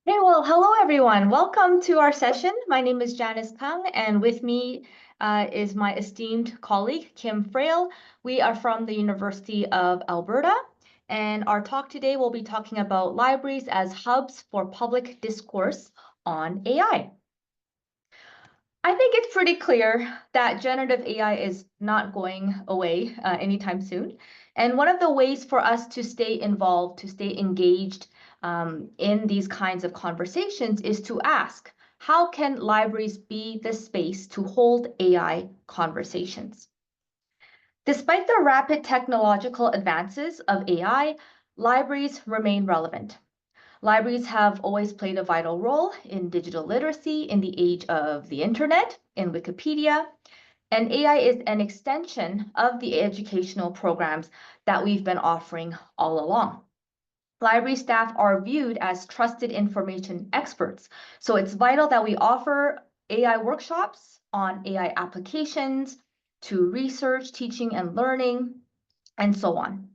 Hey, well, hello everyone. Welcome to our session. My name is Janice Kang, and with me is my esteemed colleague, Kim Frail. We are from the University of Alberta, and our talk today will be talking about libraries as hubs for public discourse on AI. I think it's pretty clear that generative AI is not going away anytime soon. And one of the ways for us to stay involved, to stay engaged in these kinds of conversations is to ask, how can libraries be the space to hold AI conversations? Despite the rapid technological advances of AI, libraries remain relevant. Libraries have always played a vital role in digital literacy in the age of the internet, in Wikipedia, and AI is an extension of the educational programs that we've been offering all along. Library staff are viewed as trusted information experts, so it's vital that we offer AI workshops on AI applications to research, teaching, and learning, and so on.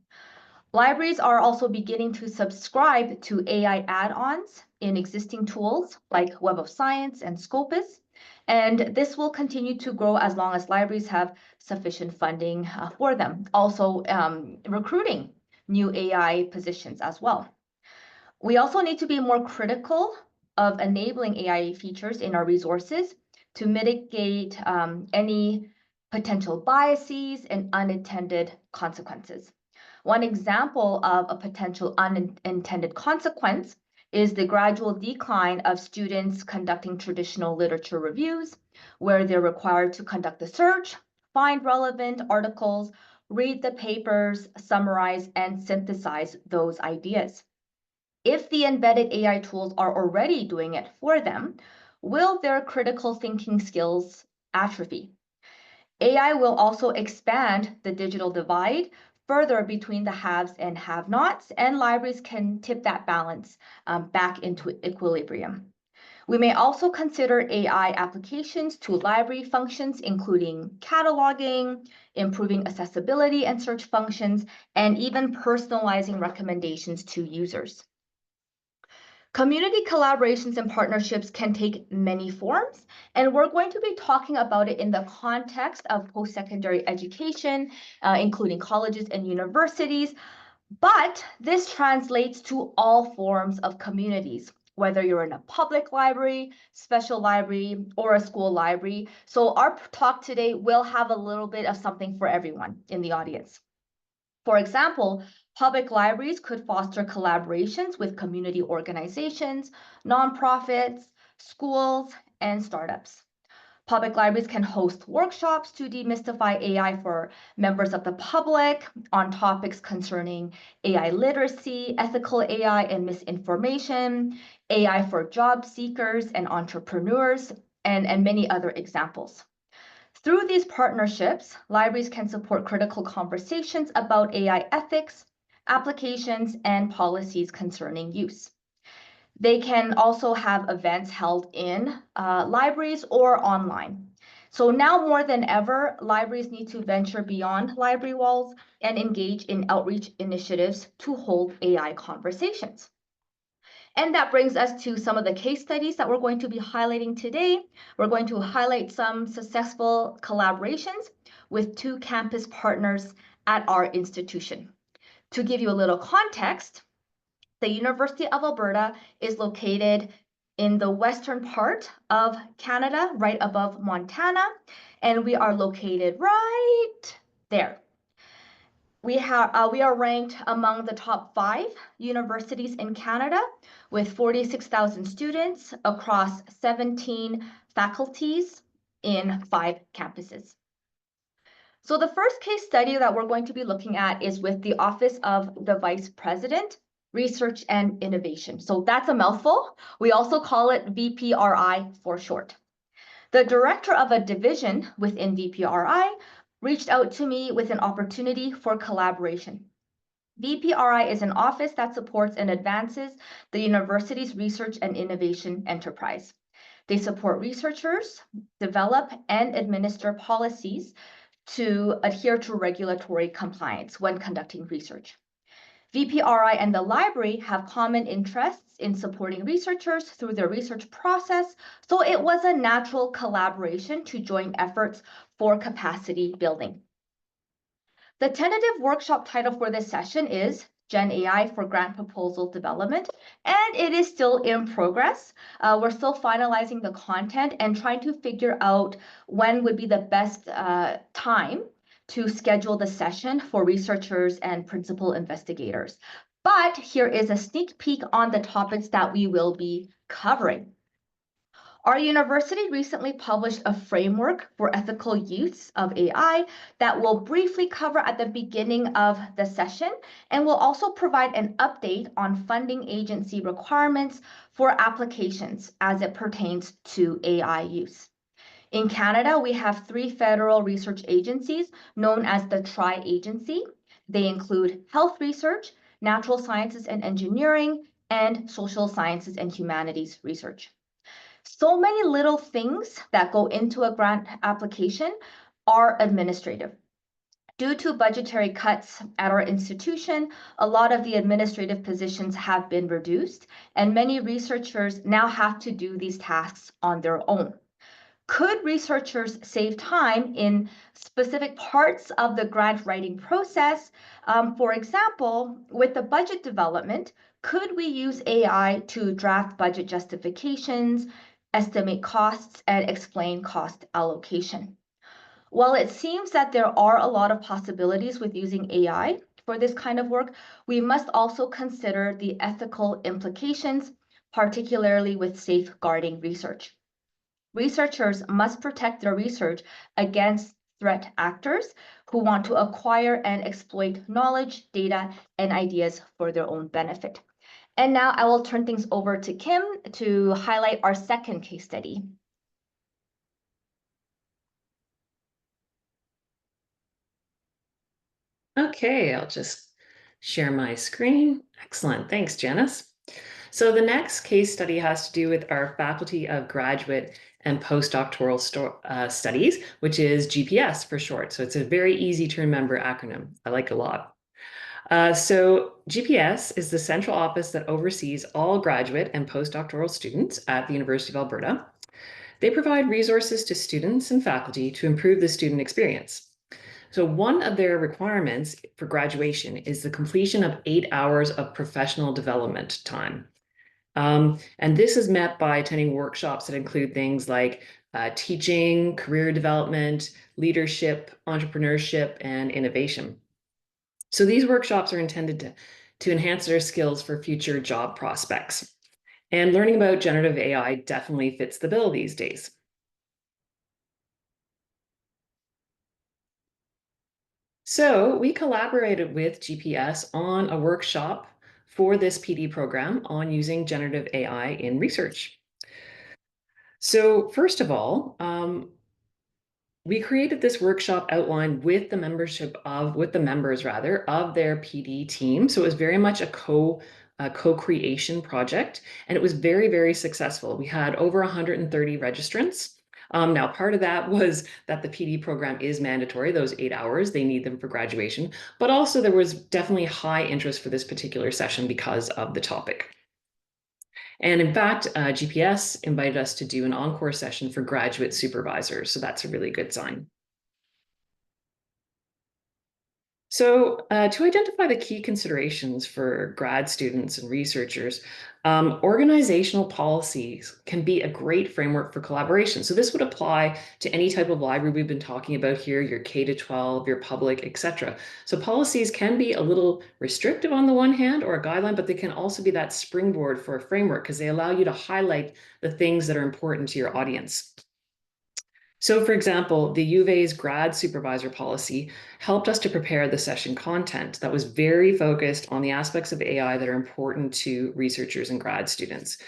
Libraries are also beginning to subscribe to AI add-ons in existing tools like Web of Science and Scopus, and this will continue to grow as long as libraries have sufficient funding for them. Also, recruiting new AI positions as well. We also need to be more critical of enabling AI features in our resources to mitigate any potential biases and unintended consequences. One example of a potential unintended consequence is the gradual decline of students conducting traditional literature reviews, where they're required to conduct a search, find relevant articles, read the papers, summarize, and synthesize those ideas. If the embedded AI tools are already doing it for them, will their critical thinking skills atrophy? AI will also expand the digital divide further between the haves and have-nots, and libraries can tip that balance back into equilibrium. We may also consider AI applications to library functions, including cataloging, improving accessibility and search functions, and even personalizing recommendations to users. Community collaborations and partnerships can take many forms, and we're going to be talking about it in the context of post-secondary education, including colleges and universities. But this translates to all forms of communities, whether you're in a public library, special library, or a school library. So our talk today will have a little bit of something for everyone in the audience. For example, public libraries could foster collaborations with community organizations, nonprofits, schools, and startups. Public libraries can host workshops to demystify AI for members of the public on topics concerning AI literacy, ethical AI and misinformation, AI for job seekers and entrepreneurs, and many other examples. Through these partnerships, libraries can support critical conversations about AI ethics, applications, and policies concerning use. They can also have events held in libraries or online. So now more than ever, libraries need to venture beyond library walls and engage in outreach initiatives to hold AI conversations. And that brings us to some of the case studies that we're going to be highlighting today. We're going to highlight some successful collaborations with two campus partners at our institution. To give you a little context, the University of Alberta is located in the western part of Canada, right above Montana, and we are located right there. We are ranked among the top 5 universities in Canada with 46,000 students across 17 faculties in 5 campuses. So the first case study that we're going to be looking at is with the Office of the Vice President, Research and Innovation. So that's a mouthful. We also call it VPRI for short. The director of a division within VPRI reached out to me with an opportunity for collaboration. VPRI is an office that supports and advances the university's research and innovation enterprise. They support researchers, develop and administer policies to adhere to regulatory compliance when conducting research. VPRI and the library have common interests in supporting researchers through their research process, so it was a natural collaboration to join efforts for capacity building. The tentative workshop title for this session is Gen AI for Grant Proposal Development, and it is still in progress. We're still finalizing the content and trying to figure out when would be the best time to schedule the session for researchers and principal investigators. But here is a sneak peek on the topics that we will be covering. Our university recently published a framework for ethical use of AI that we'll briefly cover at the beginning of the session, and we'll also provide an update on funding agency requirements for applications as it pertains to AI use. In Canada, we have 3 federal research agencies known as the Tri-Agency. They include Health Research, Natural Sciences and Engineering, and Social Sciences and Humanities Research. So many little things that go into a grant application are administrative. Due to budgetary cuts at our institution, a lot of the administrative positions have been reduced, and many researchers now have to do these tasks on their own. Could researchers save time in specific parts of the grant writing process? For example, with the budget development, could we use AI to draft budget justifications, estimate costs, and explain cost allocation? While it seems that there are a lot of possibilities with using AI for this kind of work, we must also consider the ethical implications, particularly with safeguarding research. Researchers must protect their research against threat actors who want to acquire and exploit knowledge, data, and ideas for their own benefit. And now I will turn things over to Kim to highlight our second case study. Okay, I'll just share my screen. Excellent, thanks, Janice. So the next case study has to do with our Faculty of Graduate and Postdoctoral Studies, which is GPS for short. So it's a very easy to remember acronym. I like it a lot. So GPS is the central office that oversees all graduate and postdoctoral students at the University of Alberta. They provide resources to students and faculty to improve the student experience. So one of their requirements for graduation is the completion of 8 hours of professional development time. And this is met by attending workshops that include things like teaching, career development, leadership, entrepreneurship, and innovation. So these workshops are intended to enhance their skills for future job prospects. And learning about generative AI definitely fits the bill these days. So we collaborated with GPS on a workshop for this PD program on using generative AI in research. So first of all, we created this workshop outline with the members of their PD team. So it was very much a co-creation project, and it was very, very successful. We had over 130 registrants. Now, part of that was that the PD program is mandatory, those 8 hours, they need them for graduation, but also there was definitely high interest for this particular session because of the topic. And in fact, GPS invited us to do an encore session for graduate supervisors, so that's a really good sign. So to identify the key considerations for grad students and researchers, organizational policies can be a great framework for collaboration. So this would apply to any type of library we've been talking about here, your K-12, your public, etc. So policies can be a little restrictive on the one hand, or a guideline, but they can also be that springboard for a framework because they allow you to highlight the things that are important to your audience. So for example, the U of A's grad supervisor policy helped us to prepare the session content that was very focused on the aspects of AI that are important to researchers and grad students.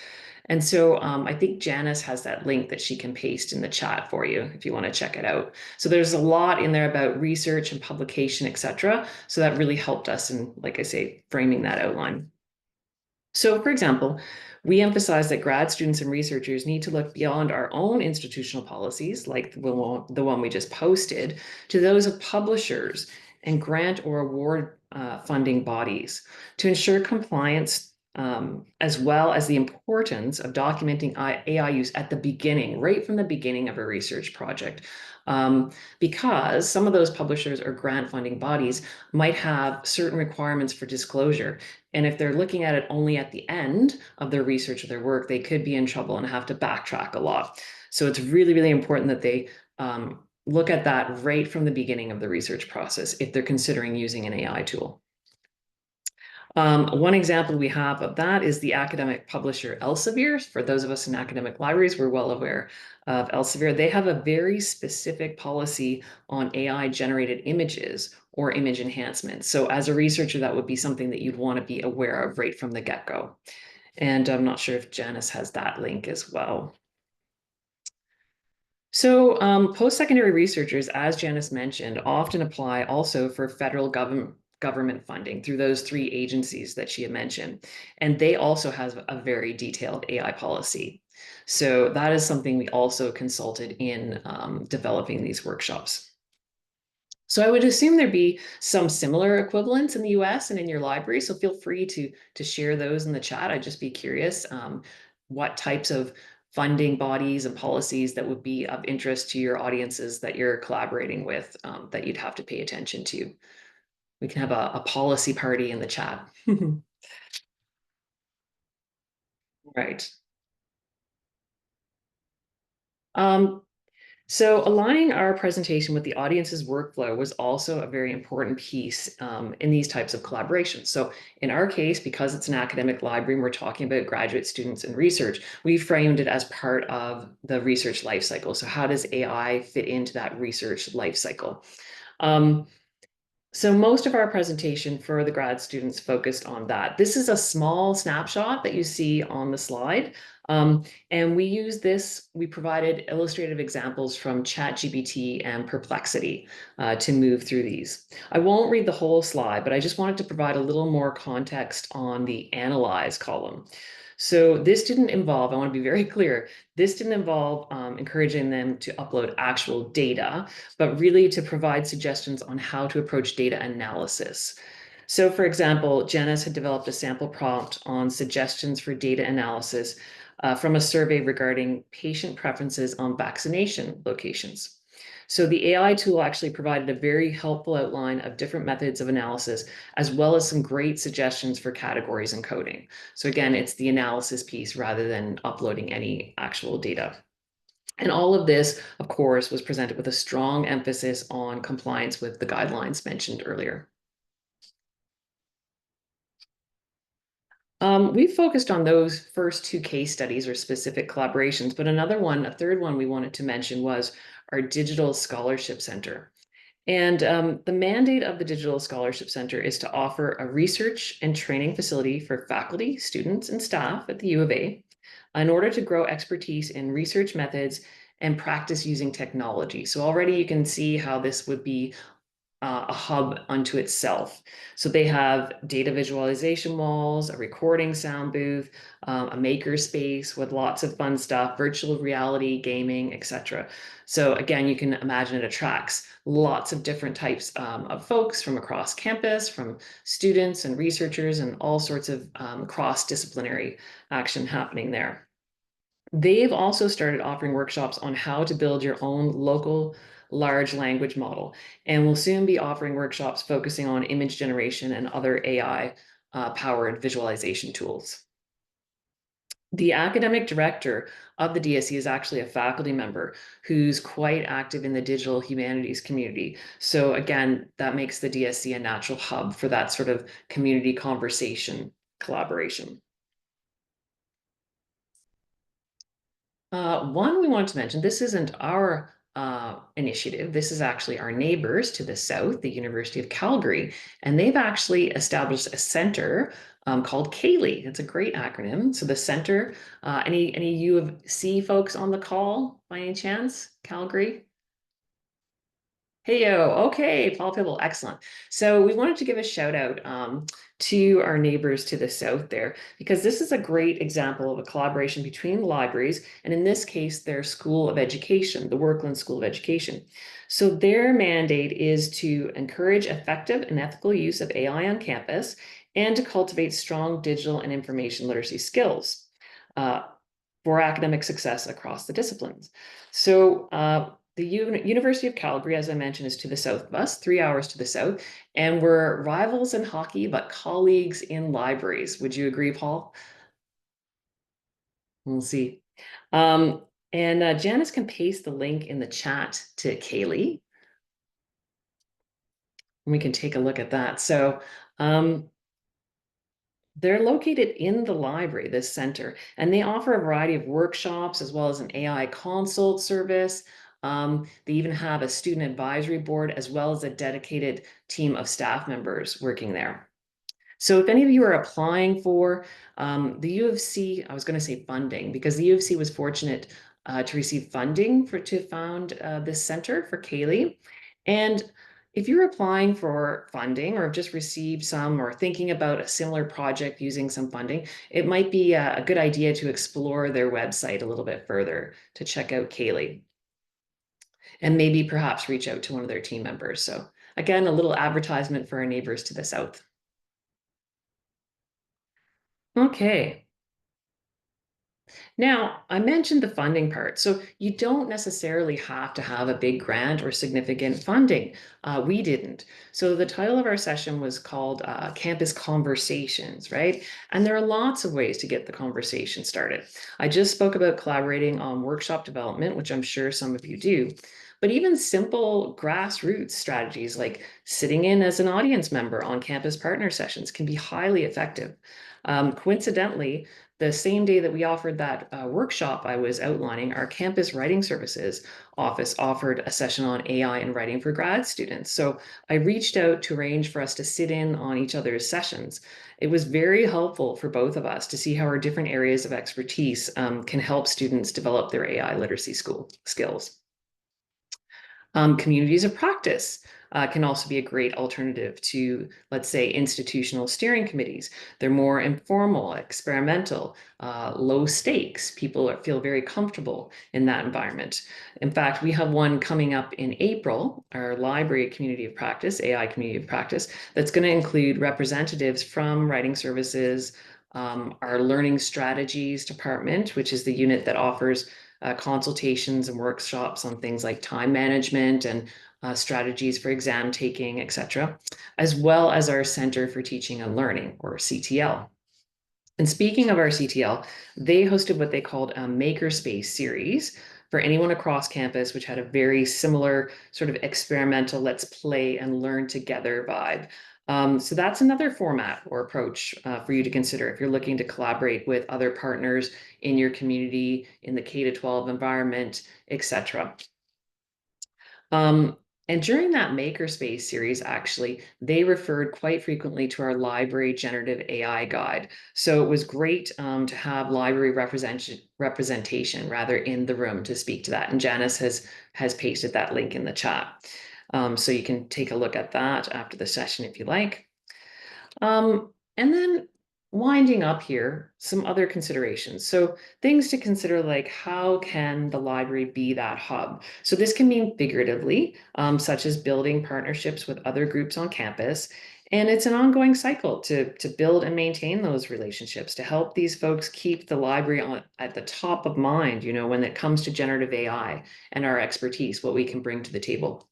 And so I think Janice has that link that she can paste in the chat for you if you want to check it out. So there's a lot in there about research and publication, etc. So that really helped us in, like I say, framing that outline. So for example, we emphasize that grad students and researchers need to look beyond our own institutional policies, like the one we just posted, to those of publishers and grant or award funding bodies to ensure compliance, as well as the importance of documenting AI use at the beginning, right from the beginning of a research project. Because some of those publishers or grant funding bodies might have certain requirements for disclosure. And if they're looking at it only at the end of their research or their work, they could be in trouble and have to backtrack a lot. So it's really, really important that they look at that right from the beginning of the research process if they're considering using an AI tool. One example we have of that is the academic publisher Elsevier. For those of us in academic libraries, we're well aware of Elsevier. They have a very specific policy on AI generated images or image enhancement. So as a researcher, that would be something that you'd want to be aware of right from the get-go. And I'm not sure if Janice has that link as well. So post-secondary researchers, as Janice mentioned, often apply also for federal government funding through those three agencies that she had mentioned. And they also have a very detailed AI policy. So that is something we also consulted in developing these workshops. So I would assume there'd be some similar equivalents in the US and in your library. So feel free to share those in the chat. I'd just be curious what types of funding bodies and policies that would be of interest to your audiences that you're collaborating with that you'd have to pay attention to. We can have a policy party in the chat. Right. So aligning our presentation with the audience's workflow was also a very important piece in these types of collaborations. So in our case, because it's an academic library and we're talking about graduate students and research, we framed it as part of the research lifecycle. So how does AI fit into that research lifecycle? So most of our presentation for the grad students focused on that. This is a small snapshot that you see on the slide. And we provided illustrative examples from ChatGPT and Perplexity to move through these. I won't read the whole slide, but I just wanted to provide a little more context on the analyze column. So this didn't involve, I want to be very clear, this didn't involve encouraging them to upload actual data, but really to provide suggestions on how to approach data analysis. So for example, Janice had developed a sample prompt on suggestions for data analysis from a survey regarding patient preferences on vaccination locations. So the AI tool actually provided a very helpful outline of different methods of analysis, as well as some great suggestions for categories and coding. So again, it's the analysis piece rather than uploading any actual data. And all of this, of course, was presented with a strong emphasis on compliance with the guidelines mentioned earlier. We focused on those first two case studies or specific collaborations, but a third one we wanted to mention was our Digital Scholarship Center. And the mandate of the Digital Scholarship Center is to offer a research and training facility for faculty, students, and staff at the U of A in order to grow expertise in research methods and practice using technology. So already you can see how this would be a hub unto itself. So they have data visualization walls, a recording sound booth, a maker space with lots of fun stuff, virtual reality, gaming, etc. So again, you can imagine it attracts lots of different types of folks from across campus, from students and researchers, and all sorts of cross-disciplinary action happening there. They've also started offering workshops on how to build your own local large language model, and will soon be offering workshops focusing on image generation and other AI powered visualization tools. The academic director of the DSC is actually a faculty member who's quite active in the digital humanities community. So again, that makes the DSC a natural hub for that sort of community conversation collaboration. One we wanted to mention, this isn't our initiative. This is actually our neighbors to the south, the University of Calgary, and they've actually established a center called CALI. It's a great acronym. So the center, any U of C folks on the call by any chance? Calgary? Heyo, okay, Paul Pibble, excellent. So we wanted to give a shout out to our neighbors to the south there, because this is a great example of a collaboration between libraries, and in this case, their School of Education, the Workland School of Education. So their mandate is to encourage effective and ethical use of AI on campus and to cultivate strong digital and information literacy skills for academic success across the disciplines. So the University of Calgary, as I mentioned, is to the south of us, 3 hours to the south, and we're rivals in hockey, but colleagues in libraries. Would you agree, Paul? We'll see. Um, and Janice can paste the link in the chat to Kaylee. We can take a look at that. So they're located in the library, this center, and they offer a variety of workshops as well as an AI consult service. They even have a student advisory board as well as a dedicated team of staff members working there. So if any of you are applying for the U of C, I was going to say funding, because the U of C was fortunate to receive funding to found this center for Kaylee. And if you're applying for funding or have just received some or thinking about a similar project using some funding, it might be a good idea to explore their website a little bit further to check out Kaylee and maybe perhaps reach out to one of their team members. So again, a little advertisement for our neighbors to the south. Okay. Now, I mentioned the funding part. So you don't necessarily have to have a big grant or significant funding. We didn't. So the title of our session was called Campus Conversations, right? And there are lots of ways to get the conversation started. I just spoke about collaborating on workshop development, which I'm sure some of you do. But even simple grassroots strategies like sitting in as an audience member on campus partner sessions can be highly effective. Coincidentally, the same day that we offered that workshop I was outlining, our campus writing services office offered a session on AI and writing for grad students. So I reached out to arrange for us to sit in on each other's sessions. It was very helpful for both of us to see how our different areas of expertise can help students develop their AI literacy skills. Communities of practice can also be a great alternative to, let's say, institutional steering committees. They're more informal, experimental, low stakes. People feel very comfortable in that environment. In fact, we have one coming up in April, our library community of practice, AI community of practice, that's going to include representatives from writing services, our learning strategies department, which is the unit that offers consultations and workshops on things like time management and strategies for exam taking, etc., as well as our Center for Teaching and Learning, or CTL. And speaking of our CTL, they hosted what they called a Makerspace series for anyone across campus, which had a very similar sort of experimental, let's play and learn together vibe. So that's another format or approach for you to consider if you're looking to collaborate with other partners in your community, in the K-12 environment, etc. And during that Makerspace series, actually, they referred quite frequently to our library generative AI guide. So it was great to have library representation rather in the room to speak to that. And Janice has pasted that link in the chat. So you can take a look at that after the session if you like. And then winding up here, some other considerations. So things to consider, like how can the library be that hub? So this can mean figuratively, such as building partnerships with other groups on campus. And it's an ongoing cycle to build and maintain those relationships to help these folks keep the library at the top of mind, when it comes to generative AI and our expertise, what we can bring to the table.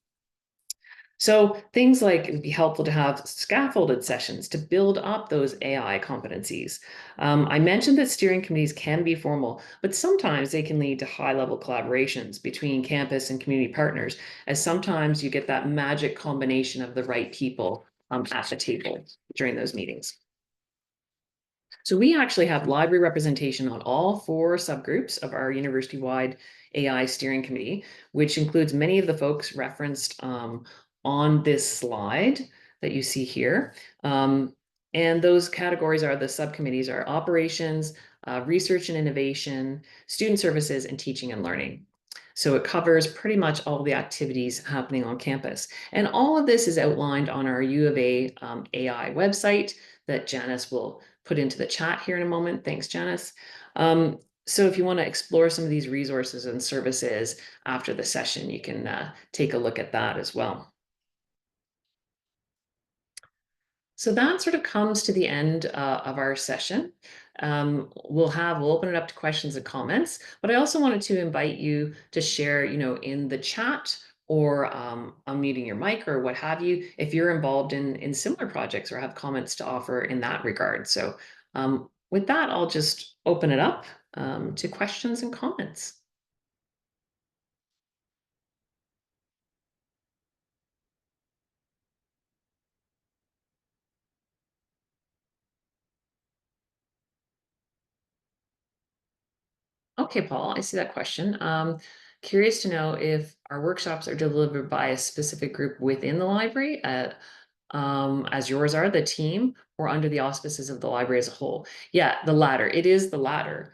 So things like it would be helpful to have scaffolded sessions to build up those AI competencies. I mentioned that steering committees can be formal, but sometimes they can lead to high-level collaborations between campus and community partners, as sometimes you get that magic combination of the right people at the table during those meetings. So we actually have library representation on all 4 subgroups of our university-wide AI steering committee, which includes many of the folks referenced on this slide that you see here. And those categories are the subcommittees are operations, research and innovation, student services, and teaching and learning. So it covers pretty much all the activities happening on campus. And all of this is outlined on our U of A AI website that Janice will put into the chat here in a moment. Thanks, Janice. So if you want to explore some of these resources and services after the session, you can take a look at that as well. So that sort of comes to the end of our session. We'll open it up to questions and comments, but I also wanted to invite you to share, in the chat or unmuting your mic or what have you, if you're involved in similar projects or have comments to offer in that regard. So with that, I'll just open it up to questions and comments. Okay, Paul, I see that question. Curious to know if our workshops are delivered by a specific group within the library, as yours are, the team, or under the auspices of the library as a whole. Yeah, the latter. It is the latter.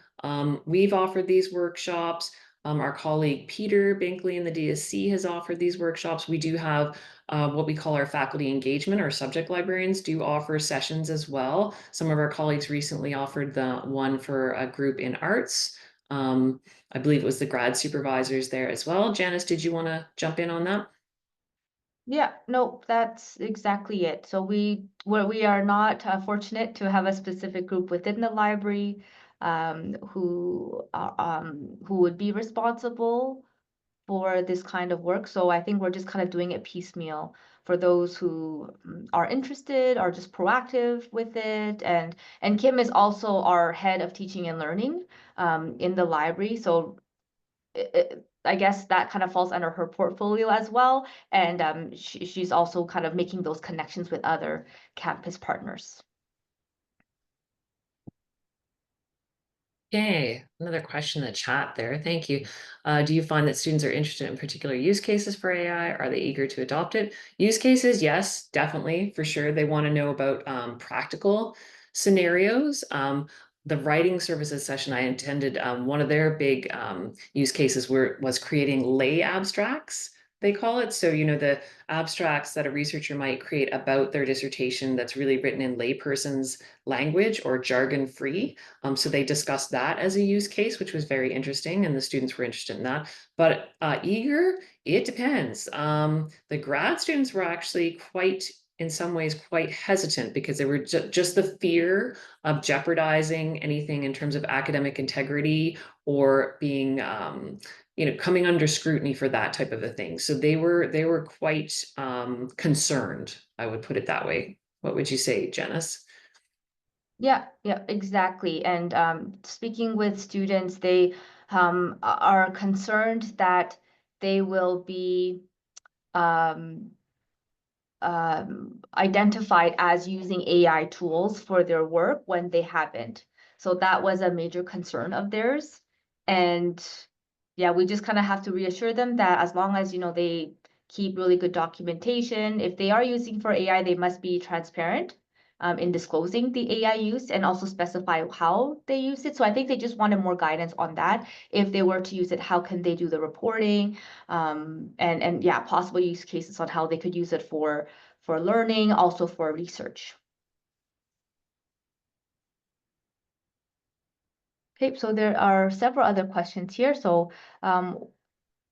We've offered these workshops. Our colleague Peter Binkley in the DSC has offered these workshops. We do have what we call our faculty engagement. Our subject librarians do offer sessions as well. Some of our colleagues recently offered the one for a group in arts. I believe it was the grad supervisors there as well. Janice, did you want to jump in on that? Yeah, no, that's exactly it. So we are not fortunate to have a specific group within the library who would be responsible for this kind of work. So I think we're just kind of doing it piecemeal for those who are interested, are just proactive with it. And Kim is also our head of teaching and learning in the library. So I guess that kind of falls under her portfolio as well. And she's also kind of making those connections with other campus partners. Okay, another question in the chat there. Thank you. Do you find that students are interested in particular use cases for AI? Are they eager to adopt it? Use cases, yes, definitely, for sure. They want to know about practical scenarios. The writing services session I attended, one of their big use cases was creating lay abstracts, they call it. So, the abstracts that a researcher might create about their dissertation that's really written in layperson's language or jargon free. So they discussed that as a use case, which was very interesting, and the students were interested in that. But eager, it depends. The grad students were actually in some ways, quite hesitant because they were just the fear of jeopardizing anything in terms of academic integrity or being, coming under scrutiny for that type of a thing. So they were quite concerned, I would put it that way. What would you say, Janice? Yeah, exactly. And speaking with students, they are concerned that they will be um, identified as using AI tools for their work when they haven't. So that was a major concern of theirs. And yeah, we just kind of have to reassure them that as long as, they keep really good documentation, if they are using for AI, they must be transparent in disclosing the AI use and also specify how they use it. So I think they just wanted more guidance on that. If they were to use it, how can they do the reporting? And yeah, possible use cases on how they could use it for learning, also for research. Okay, so there are several other questions here. So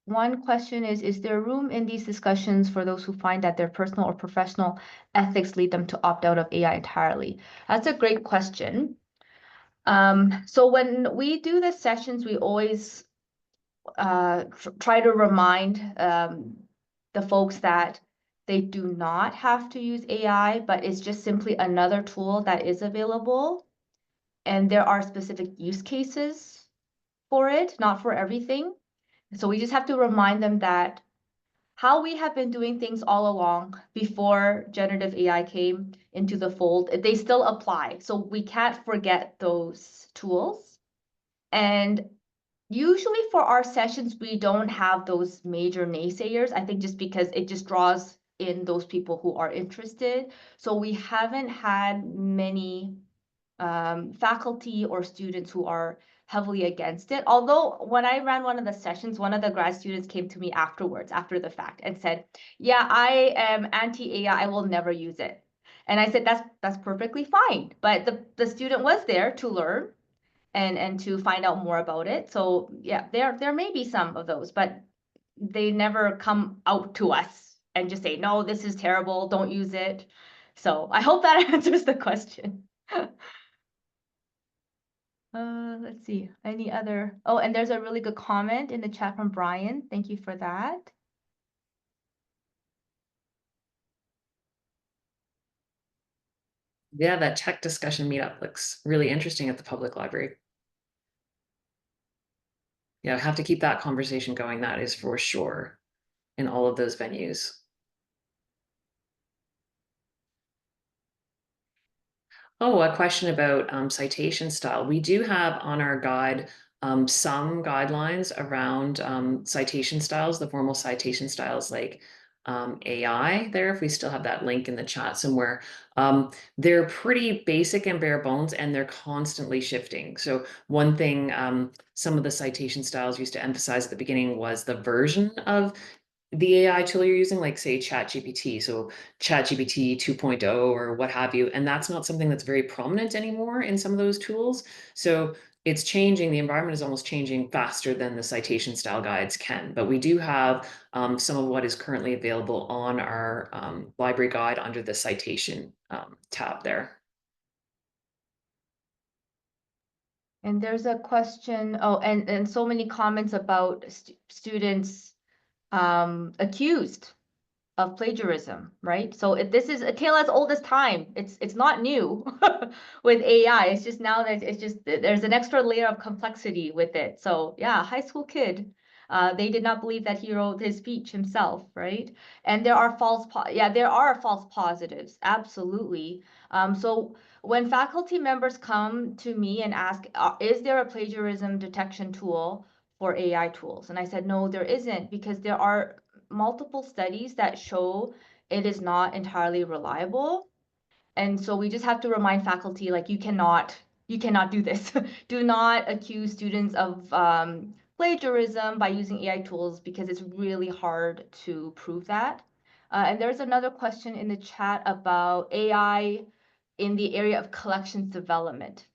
one question is there room in these discussions for those who find that their personal or professional ethics lead them to opt out of AI entirely? That's a great question. So when we do the sessions, we always try to remind the folks that they do not have to use AI, but it's just simply another tool that is available. And there are specific use cases for it, not for everything. So we just have to remind them that how we have been doing things all along before generative AI came into the fold, they still apply. So we can't forget those tools. And usually for our sessions, we don't have those major naysayers. I think just because it just draws in those people who are interested. So we haven't had many faculty or students who are heavily against it. Although when I ran one of the sessions, one of the grad students came to me afterwards, after the fact, and said, yeah, I am anti-AI, I will never use it. And I said, that's perfectly fine. But the student was there to learn and to find out more about it. So yeah, there may be some of those, but they never come out to us and just say, no, this is terrible, don't use it. So I hope that answers the question. Let's see, any other, oh, and there's a really good comment in the chat from Brian. Thank you for that. Yeah, that tech discussion meetup looks really interesting at the public library. Yeah, have to keep that conversation going, that is for sure, in all of those venues. Oh, a question about citation style. We do have on our guide some guidelines around citation styles, the formal citation styles like AI there, if we still have that link in the chat somewhere. They're pretty basic and bare bones, and they're constantly shifting. So one thing some of the citation styles used to emphasize at the beginning was the version of the AI tool you're using, like say ChatGPT, so ChatGPT 2.0 or what have you, and that's not something that's very prominent anymore in some of those tools. So it's changing, the environment is almost changing faster than the citation style guides can. But we do have some of what is currently available on our library guide under the citation tab there. And there's a question, oh, and so many comments about students accused of plagiarism, right? So this is a tale as old as time. It's not new with AI. It's just now that it's just there's an extra layer of complexity with it. So yeah, high school kid. They did not believe that he wrote his speech himself, right? And there are there are false positives, absolutely. So when faculty members come to me and ask, is there a plagiarism detection tool for AI tools? And I said, no, there isn't, because there are multiple studies that show it is not entirely reliable. And so we just have to remind faculty, like, you cannot do this. Do not accuse students of plagiarism by using AI tools, because it's really hard to prove that. And there's another question in the chat about AI in the area of collections development.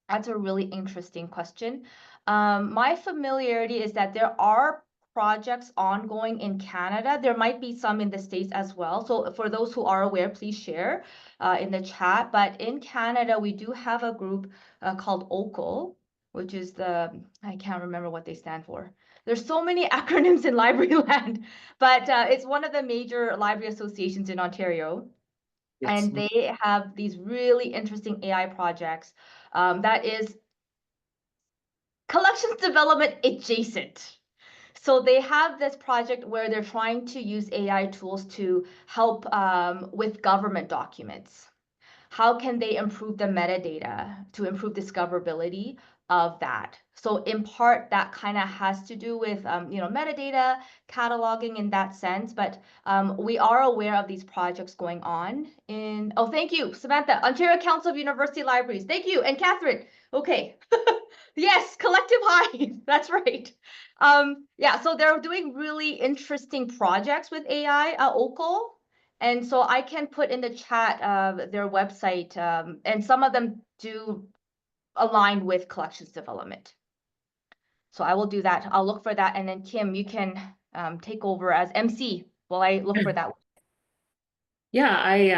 That's a really interesting question. My familiarity is that there are projects ongoing in Canada. There might be some in the States as well. So for those who are aware, please share in the chat. But in Canada, we do have a group called OCO, which is I can't remember what they stand for. There's so many acronyms in library land, but it's one of the major library associations in Ontario. Yes. And they have these really interesting AI projects that is collections development adjacent. So they have this project where they're trying to use AI tools to help with government documents. How can they improve the metadata to improve discoverability of that? So in part, that kind of has to do with metadata cataloging in that sense. But we are aware of these projects going on in. Oh, thank you, Samantha, Ontario Council of University Libraries. Thank you, and Catherine. Okay, yes, collective hive. That's right. Yeah, so they're doing really interesting projects with AI at OCO. And so I can put in the chat their website, and some of them do align with collections development. So I will do that. I'll look for that. And then Kim, you can take over as MC while I look for that. Yeah, I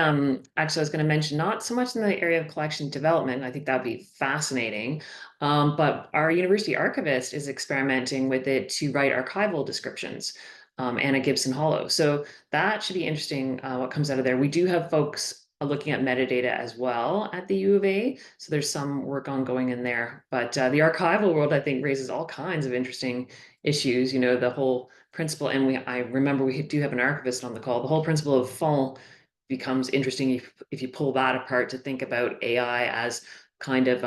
actually I was going to mention not so much in the area of collection development. I think that'd be fascinating. But our university archivist is experimenting with it to write archival descriptions, Anna Gibson Hollow. So that should be interesting what comes out of there. We do have folks looking at metadata as well at the U of A. So there's some work ongoing in there. But the archival world, I think, raises all kinds of interesting issues. You know, the whole principle, and I remember we do have an archivist on the call, the whole principle of fond becomes interesting if you pull that apart to think about AI as kind of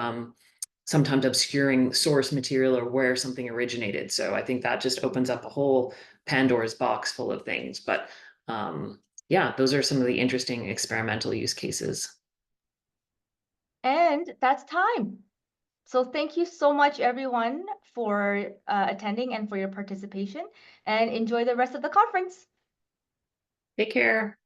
sometimes obscuring source material or where something originated. So I think that just opens up a whole Pandora's box full of things. But yeah, those are some of the interesting experimental use cases. And that's time. So thank you so much, everyone, for attending and for your participation, and enjoy the rest of the conference. Take care.